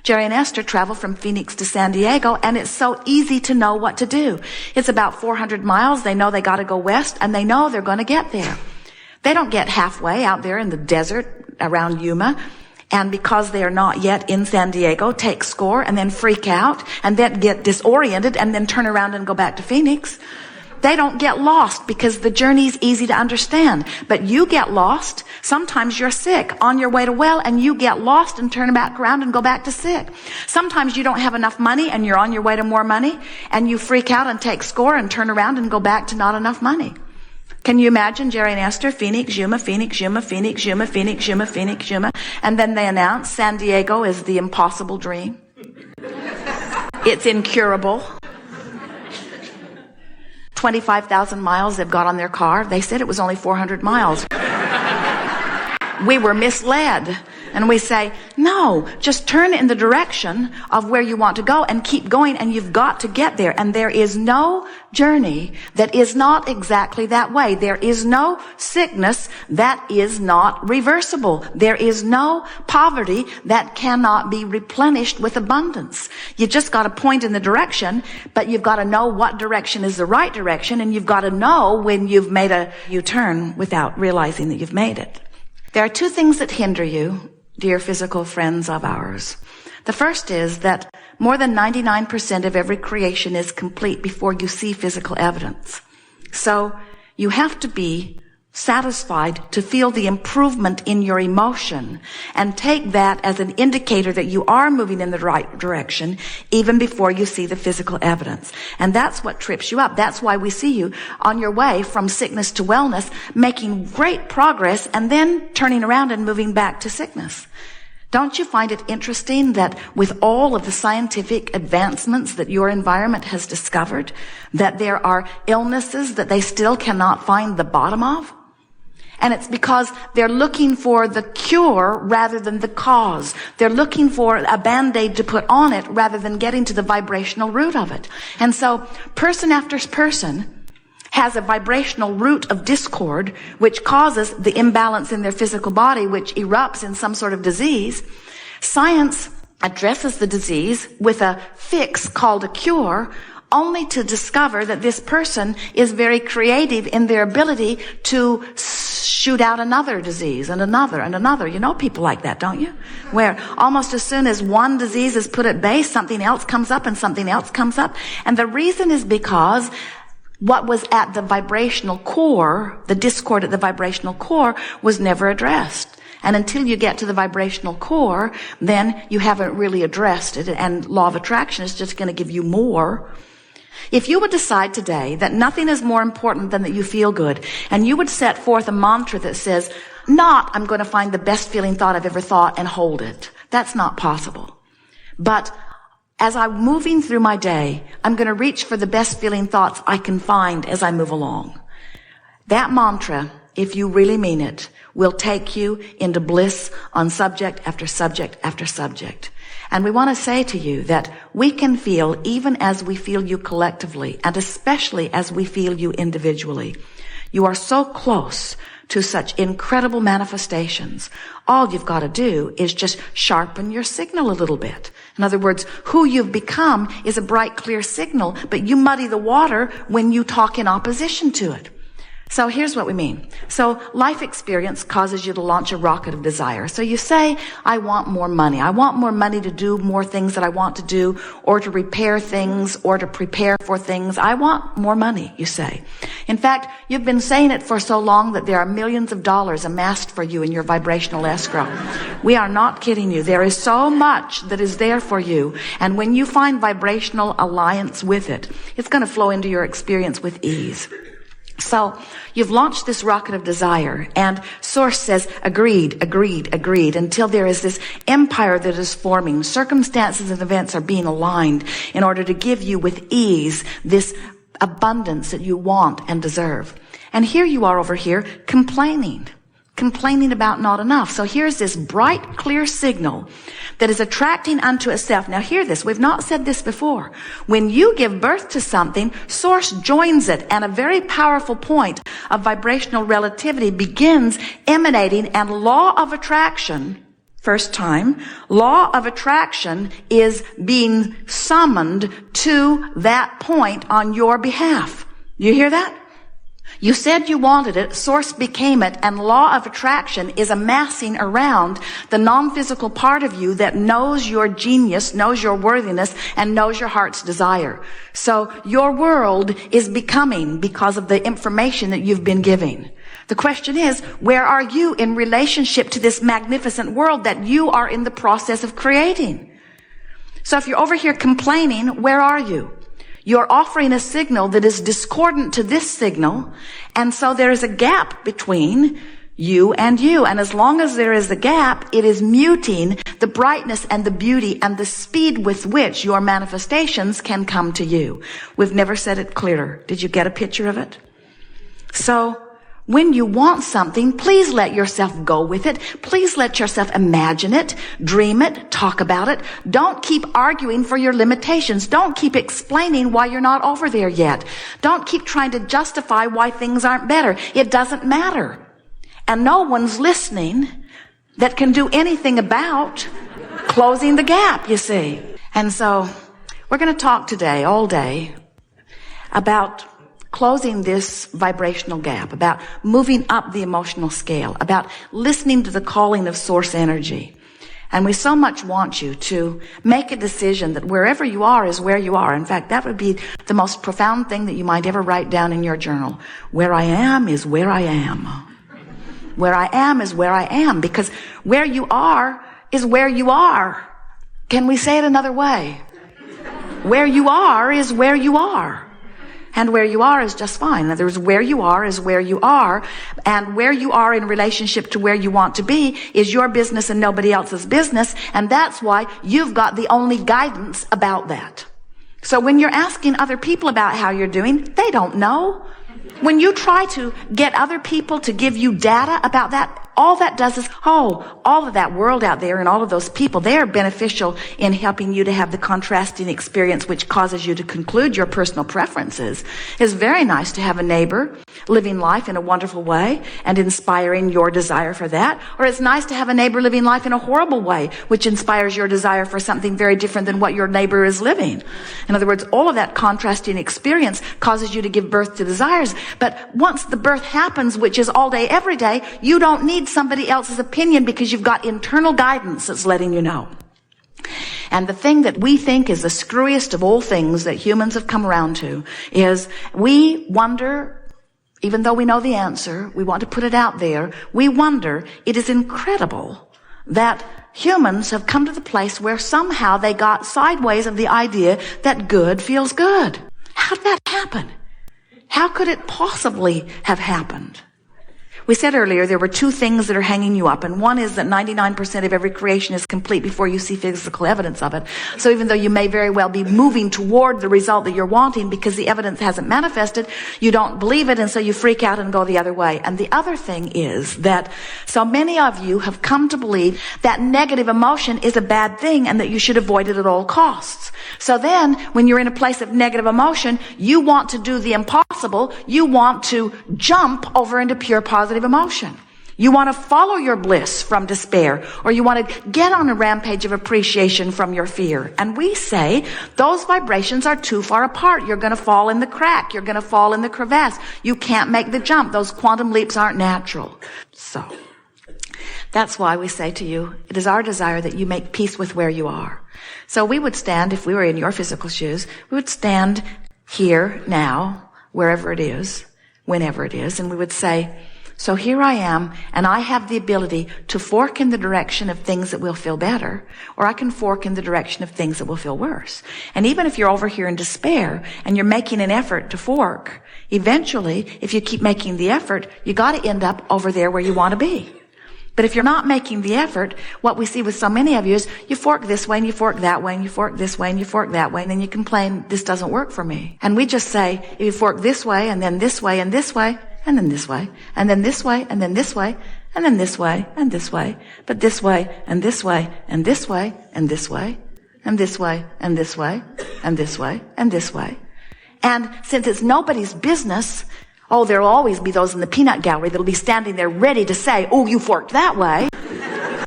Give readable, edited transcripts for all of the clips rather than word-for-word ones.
Jerry and Esther travel from Phoenix to San Diego, and it's so easy to know what to do. It's about 400 miles. They know they got to go west, and they know they're going to get there. They don't get halfway out there in the desert around Yuma, and because they are not yet in San Diego, take score and then freak out and then get disoriented and then turn around and go back to Phoenix. They don't get lost because the journey's easy to understand. But you get lost. Sometimes you're sick on your way to well and you get lost and turn back around and go back to sick. Sometimes you don't have enough money and you're on your way to more money and you freak out and take score and turn around and go back to not enough money. Can you imagine Jerry and Esther, Phoenix, Yuma, Phoenix, Yuma, Phoenix, Yuma, Phoenix, Yuma, Phoenix, Yuma, and then they announce San Diego is the impossible dream. It's incurable. 25,000 miles they've got on their car. They said it was only 400 miles. We were misled. And we say, no, just turn in the direction of where you want to go and keep going, and you've got to get there. And there is no journey that is not exactly that way. There is no sickness that is not reversible. There is no poverty that cannot be replenished with abundance. You just got to point in the direction, but you've got to know what direction is the right direction, and you've got to know when you've made a U-turn without realizing that you've made it. There are two things that hinder you, dear physical friends of ours. The first is that more than 99% of every creation is complete before you see physical evidence. So you have to be satisfied to feel the improvement in your emotion and take that as an indicator that you are moving in the right direction even before you see the physical evidence. And that's what trips you up. That's why we see you on your way from sickness to wellness, making great progress and then turning around and moving back to sickness. Don't you find it interesting that with all of the scientific advancements that your environment has discovered, that there are illnesses that they still cannot find the bottom of? And it's because they're looking for the cure rather than the cause. They're looking for a Band-Aid to put on it rather than getting to the vibrational root of it. And so person after person has a vibrational root of discord, which causes the imbalance in their physical body, which erupts in some sort of disease. Science addresses the disease with a fix called a cure, only to discover that this person is very creative in their ability to shoot out another disease and another and another. You know people like that, don't you? Where almost as soon as one disease is put at base, something else comes up and something else comes up. And the reason is because what was at the vibrational core, the discord at the vibrational core, was never addressed. And until you get to the vibrational core, then you haven't really addressed it. And law of attraction is just going to give you more. If you would decide today that nothing is more important than that you feel good, and you would set forth a mantra that says, not, I'm going to find the best feeling thought I've ever thought and hold it. That's not possible. But as I'm moving through my day, I'm going to reach for the best feeling thoughts I can find as I move along. That mantra, if you really mean it, will take you into bliss on subject after subject after subject. And we want to say to you that we can feel even as we feel you collectively, and especially as we feel you individually. You are so close to such incredible manifestations. All you've got to do is just sharpen your signal a little bit. In other words, who you've become is a bright, clear signal, but you muddy the water when you talk in opposition to it. So here's what we mean. So life experience causes you to launch a rocket of desire. So you say, I want more money. I want more money to do more things that I want to do, or to repair things, or to prepare for things. I want more money, you say. In fact, you've been saying it for so long that there are millions of dollars amassed for you in your vibrational escrow. We are not kidding you. There is so much that is there for you. And when you find vibrational alliance with it, it's going to flow into your experience with ease. So you've launched this rocket of desire, and Source says, agreed, agreed, agreed, until there is this empire that is forming. Circumstances and events are being aligned in order to give you with ease this abundance that you want and deserve. And here you are over here complaining about not enough. So here's this bright, clear signal that is attracting unto itself. Now hear this. We've not said this before. When you give birth to something, Source joins it, and a very powerful point of vibrational relativity begins emanating, and law of attraction First time, law of attraction is being summoned to that point on your behalf. You hear that? You said you wanted it, source became it, and law of attraction is amassing around the non-physical part of you that knows your genius, knows your worthiness, and knows your heart's desire. So your world is becoming because of the information that you've been giving. The question is, where are you in relationship to this magnificent world that you are in the process of creating? So if you're over here complaining, where are you? You're offering a signal that is discordant to this signal, and so there is a gap between you and you. And as long as there is a gap, it is muting the brightness and the beauty and the speed with which your manifestations can come to you. We've never said it clearer. Did you get a picture of it? So when you want something, please let yourself go with it. Please let yourself imagine it, dream it, talk about it. Don't keep arguing for your limitations. Don't keep explaining why you're not over there yet. Don't keep trying to justify why things aren't better. It doesn't matter. And no one's listening that can do anything about closing the gap, you see. And so we're going to talk today, all day, about closing this vibrational gap, about moving up the emotional scale, about listening to the calling of source energy. And we so much want you to make a decision that wherever you are is where you are. In fact, that would be the most profound thing that you might ever write down in your journal. Where I am is where I am. Where I am is where I am, because where you are is where you are. Can we say it another way? Where you are is where you are. And where you are is just fine. In other words, where you are is where you are. And where you are in relationship to where you want to be is your business and nobody else's business. And that's why you've got the only guidance about that. So when you're asking other people about how you're doing, they don't know. When you try to get other people to give you data about that, all that does is, all of that world out there and all of those people, they are beneficial in helping you to have the contrasting experience which causes you to conclude your personal preferences. It's very nice to have a neighbor living life in a wonderful way and inspiring your desire for that. Or it's nice to have a neighbor living life in a horrible way, which inspires your desire for something very different than what your neighbor is living. In other words, all of that contrasting experience causes you to give birth to desires. But once the birth happens, which is all day, every day, you don't need somebody else's opinion because you've got internal guidance that's letting you know. And the thing that we think is the screwiest of all things that humans have come around to is we wonder, even though we know the answer, we want to put it out there, we wonder, it is incredible that humans have come to the place where somehow they got sideways of the idea that good feels good. How did that happen? How could it possibly have happened? We said earlier there were two things that are hanging you up, and one is that 99% of every creation is complete before you see physical evidence of it. So even though you may very well be moving toward the result that you're wanting because the evidence hasn't manifested, you don't believe it, and so you freak out and go the other way. And the other thing is that so many of you have come to believe that negative emotion is a bad thing and that you should avoid it at all costs. So then, when you're in a place of negative emotion, you want to do the impossible. You want to jump over into pure positive emotion. You want to follow your bliss from despair, or you want to get on a rampage of appreciation from your fear. And we say those vibrations are too far apart. You're going to fall in the crack. You're going to fall in the crevasse. You can't make the jump. Those quantum leaps aren't natural. So that's why we say to you, it is our desire that you make peace with where you are. So we would stand, if we were in your physical shoes, we would stand here now, wherever it is, whenever it is, and we would say, so here I am, and I have the ability to fork in the direction of things that will feel better, or I can fork in the direction of things that will feel worse. And even if you're over here in despair and you're making an effort to fork, eventually, if you keep making the effort, you got to end up over there where you want to be. But if you're not making the effort, what we see with so many of you is you fork this way and you fork that way and you fork this way and you fork that way, and then you complain, this doesn't work for me. And we just say, if you fork this way and then this way and this way, and then this way, and then this way, and then this way, and then this way, and this way, but this way, and this way, and this way, and this way, and this way, and this way, and this way, and this way. And since it's nobody's business, there'll always be those in the peanut gallery that'll be standing there ready to say, you forked that way.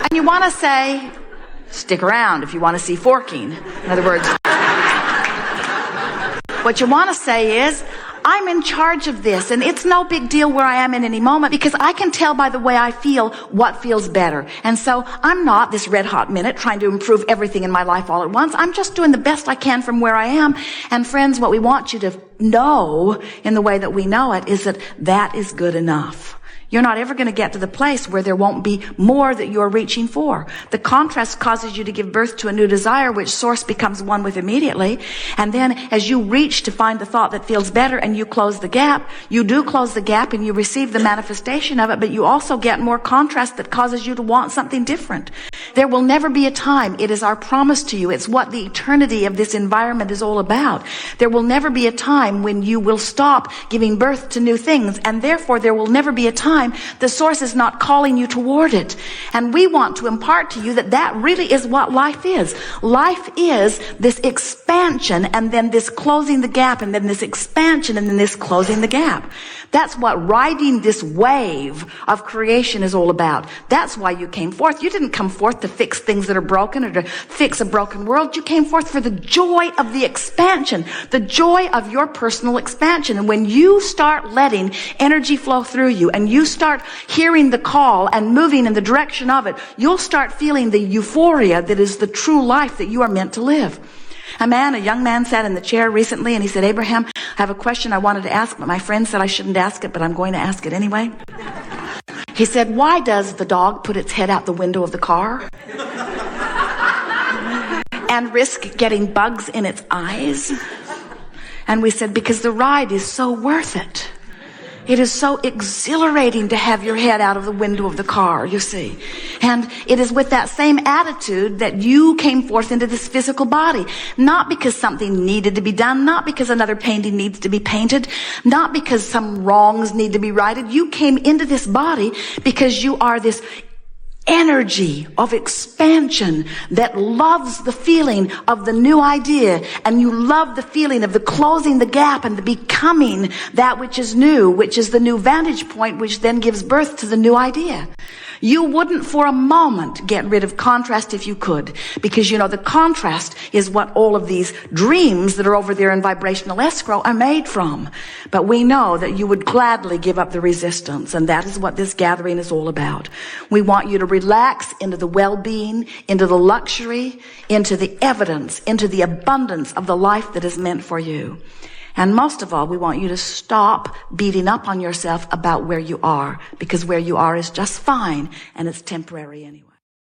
And You want to say, stick around if you want to see forking. In other words, what you want to say is, I'm in charge of this, and it's no big deal where I am in any moment, because I can tell by the way I feel what feels better. And so I'm not this red hot minute trying to improve everything in my life all at once. I'm just doing the best I can from where I am. And friends, what we want you to know in the way that we know it is that that is good enough. You're not ever going to get to the place where there won't be more that you're reaching for. The contrast causes you to give birth to a new desire, which source becomes one with immediately. And then as you reach to find the thought that feels better and you close the gap, you do close the gap and you receive the manifestation of it, but you also get more contrast that causes you to want something different. There will never be a time. It is our promise to you. It's what the eternity of this environment is all about. There will never be a time when you will stop giving birth to new things, and therefore there will never be a time the source is not calling you toward it. And we want to impart to you that that really is what life is. Life is this expansion, and then this closing the gap, and then this expansion, and then this closing the gap. That's what riding this wave of creation is all about. That's why you came forth. You didn't come forth to fix things that are broken or to fix a broken world. You came forth for the joy of the expansion, the joy of your personal expansion. And when you start letting energy flow through you, and you start hearing the call and moving in the direction of it, you'll start feeling the euphoria that is the true life that you are meant to live. A young man sat in the chair recently, and he said, Abraham, I have a question I wanted to ask, but my friend said I shouldn't ask it, but I'm going to ask it anyway. He said, why does the dog put its head out the window of the car and risk getting bugs in its eyes? And we said, because the ride is so worth it. It is so exhilarating to have your head out of the window of the car, you see. And it is with that same attitude that you came forth into this physical body. Not because something needed to be done, not because another painting needs to be painted, not because some wrongs need to be righted. You came into this body because you are this energy of expansion that loves the feeling of the new idea, and you love the feeling of the closing the gap and the becoming that which is new, which is the new vantage point, which then gives birth to the new idea. You wouldn't for a moment get rid of contrast if you could, because you know the contrast is what all of these dreams that are over there in vibrational escrow are made from. But we know that you would gladly give up the resistance, and that is what this gathering is all about. We want you to relax into the well-being, into the luxury, into the evidence, into the abundance of the life that is meant for you. And most of all, we want you to stop beating up on yourself about where you are, because where you are is just fine, and it's temporary anyway.